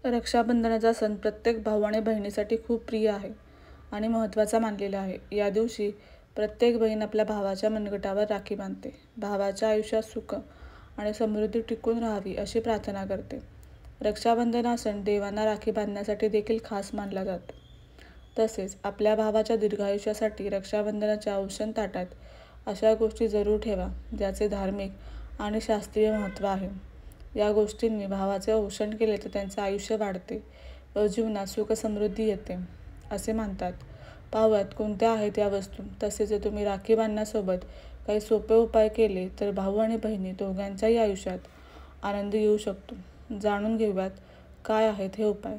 रक्षाबंधनाचा सण प्रत्येक भाऊ आणि बहिणीसाठी खूप प्रिय आहे आणि महत्त्वाचा मानलेला आहे. या दिवशी प्रत्येक बहीण आपल्या भावाच्या मनगटावर राखी बांधते. भावाच्या आयुष्यात सुख आणि समृद्धी टिकून राहावी अशी प्रार्थना करते. रक्षाबंधन हा सण देवांना राखी बांधण्यासाठी देखील खास मानला जातो. तसेच आपल्या भावाच्या दीर्घायुष्यासाठी रक्षाबंधनाच्या औक्षण ताटात अशा गोष्टी जरूर ठेवा ज्याचे धार्मिक आणि शास्त्रीय महत्त्व आहे. या गोष्टींनी भावाचे औक्षण केले तर त्यांचे आयुष्य वाढते व जीवनात सुख समृद्धी येते असे मानतात. पाहूयात कोणत्या आहेत या वस्तू. तसेच जर तुम्ही राखी बांधण्यासोबत काही सोपे उपाय केले तर भाऊ आणि बहिणी दोघांच्याही आयुष्यात आनंद येऊ शकतो. जाणून घेऊयात काय आहेत हे उपाय.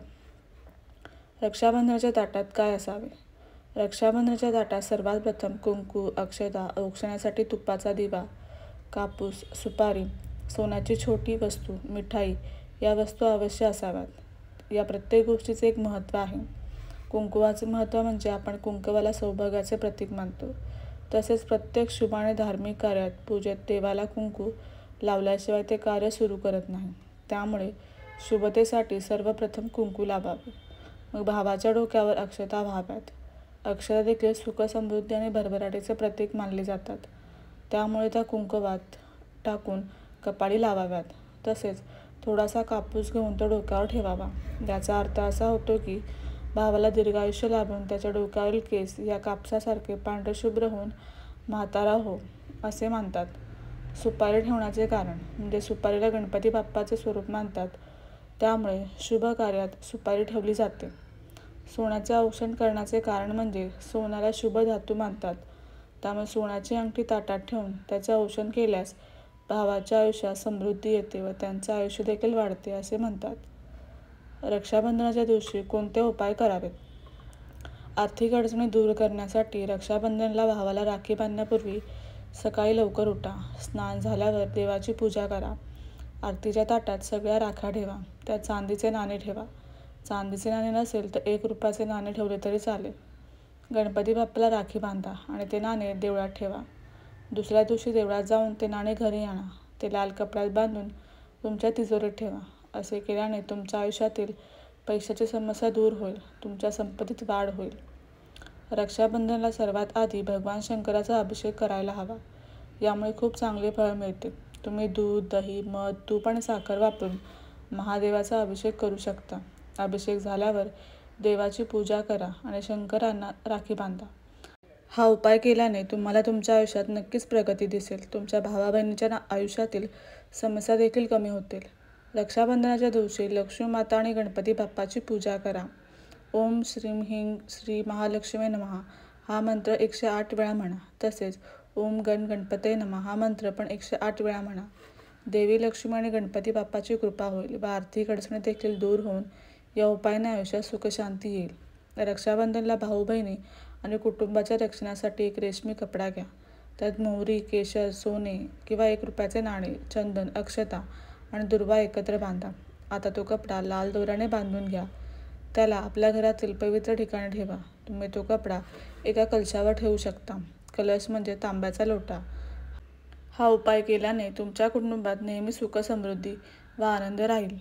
रक्षाबंधनाच्या ताटात काय असावे? रक्षाबंधनाच्या ताटात सर्वात प्रथम कुंकू, अक्षता, औक्षणासाठी तुपाचा दिवा, कापूस, सुपारी, सोन्याची छोटी वस्तू, मिठाई या वस्तू अवश्य असाव्यात. या प्रत्येक गोष्टीचे एक महत्त्व आहे. कुंकवाचे महत्त्व म्हणजे आपण कुंकवाला सौभाग्याचे प्रतीक मानतो. तसेच प्रत्येक शुभ आणि धार्मिक कार्यात पूजेत देवाला कुंकू लावल्याशिवाय ते कार्य सुरू करत नाही. त्यामुळे शुभतेसाठी सर्वप्रथम कुंकू लावावे. मग भावाच्या डोक्यावर अक्षता व्हाव्यात. अक्षता देखील सुख समृद्धी आणि भरभराटीचे प्रतीक मानले जातात. त्यामुळे त्या कुंकवात टाकून कपाळी लावाव्यात. तसेच थोडासा कापूस घेऊन तो डोक्यावर ठेवावा. याचा अर्थ असा होतो की भावाला दीर्घायुष्य लाभून त्याच्या डोक्यावरील केस या कापसासारखे पांढरेशुभ्र होऊन म्हातारा हो असे मानतात. सुपारी ठेवण्याचे कारण म्हणजे सुपारीला गणपती बाप्पाचे स्वरूप मानतात. त्यामुळे शुभ कार्यात सुपारी ठेवली जाते. सोन्याचे औक्षण करण्याचे कारण म्हणजे सोन्याला शुभ धातू मानतात. त्यामुळे सोन्याची अंगठी ताटात ठेवून त्याचे औक्षण केल्यास भावाच्या आयुष्यात समृद्धी येते व त्यांचे आयुष्य देखील वाढते असे म्हणतात. रक्षाबंधनाच्या दिवशी कोणते उपाय करावेत? आर्थिक अडचणी दूर करण्यासाठी रक्षाबंधनाला भावाला राखी बांधण्यापूर्वी सकाळी लवकर उठा. स्नान झाल्यावर देवाची पूजा करा. आरतीच्या ताटात सगळ्या राख्या ठेवा. त्यात चांदीचे नाणे ठेवा. चांदीचे नाणे नसेल तर 1 रुपयाचे नाणे ठेवले तरी चालेल. गणपती बाप्पाला राखी बांधा आणि ते नाणे देवळात ठेवा. दुसऱ्या दिवशी देवळात जाऊन ते नाणे घरी आणा. ते लाल कपड्यात बांधून तुमच्या तिजोरीत ठेवा. असे केल्याने तुमच्या आयुष्यातील पैशाची समस्या दूर होईल. तुमच्या संपत्तीत वाढ होईल. रक्षाबंधनाला सर्वात आधी भगवान शंकराचा अभिषेक करायला हवा. यामुळे खूप चांगले फळ मिळते. तुम्ही दूध, दही, मध, तूप आणि साखर वापरून महादेवाचा अभिषेक करू शकता. अभिषेक झाल्यावर देवाची पूजा करा आणि शंकरांना राखी बांधा. हा उपाय केल्याने तुम्हाला तुमच्या आयुष्यात नक्कीच प्रगती दिसेल. तुमच्या भावा-बहिणीच्या आयुष्यातील समस्या देखील कमी होतील. रक्षाबंधनाच्या दिवशी लक्ष्मी माता आणि गणपती बाप्पाची पूजा करा. ओम श्रीं ह्रीं श्री महालक्ष्मी नमः हा मंत्र 108 वेळा म्हणा. तसेच ओम गण गणपतये नमः हा मंत्र पण 108 वेळा म्हणा. देवी लक्ष्मी आणि गणपती बाप्पाची कृपा होईल व आर्थिक अडचणी देखील दूर होऊन या उपायाने आयुष्यात सुखशांती येईल. रक्षाबंधनाला भाऊ-बहिणी आणि कुटुंबाच्या रक्षणासाठी एक रेशमी कपडा घ्या. त्यात मोहरी, केशर, सोने किंवा 1 रुपयाचे नाणे, चंदन, अक्षता आणि दुर्वा एकत्र बांधा. आता तो कपडा लाल दोऱ्याने बांधून घ्या. त्याला आपल्या घरातील पवित्र ठिकाणी ठेवा. तुम्ही तो कपडा एका कलशावर ठेवू शकता. कलश म्हणजे तांब्याचा लोटा. हा उपाय केल्याने तुमच्या कुटुंबात नेहमी सुख समृद्धी व आनंद राहील.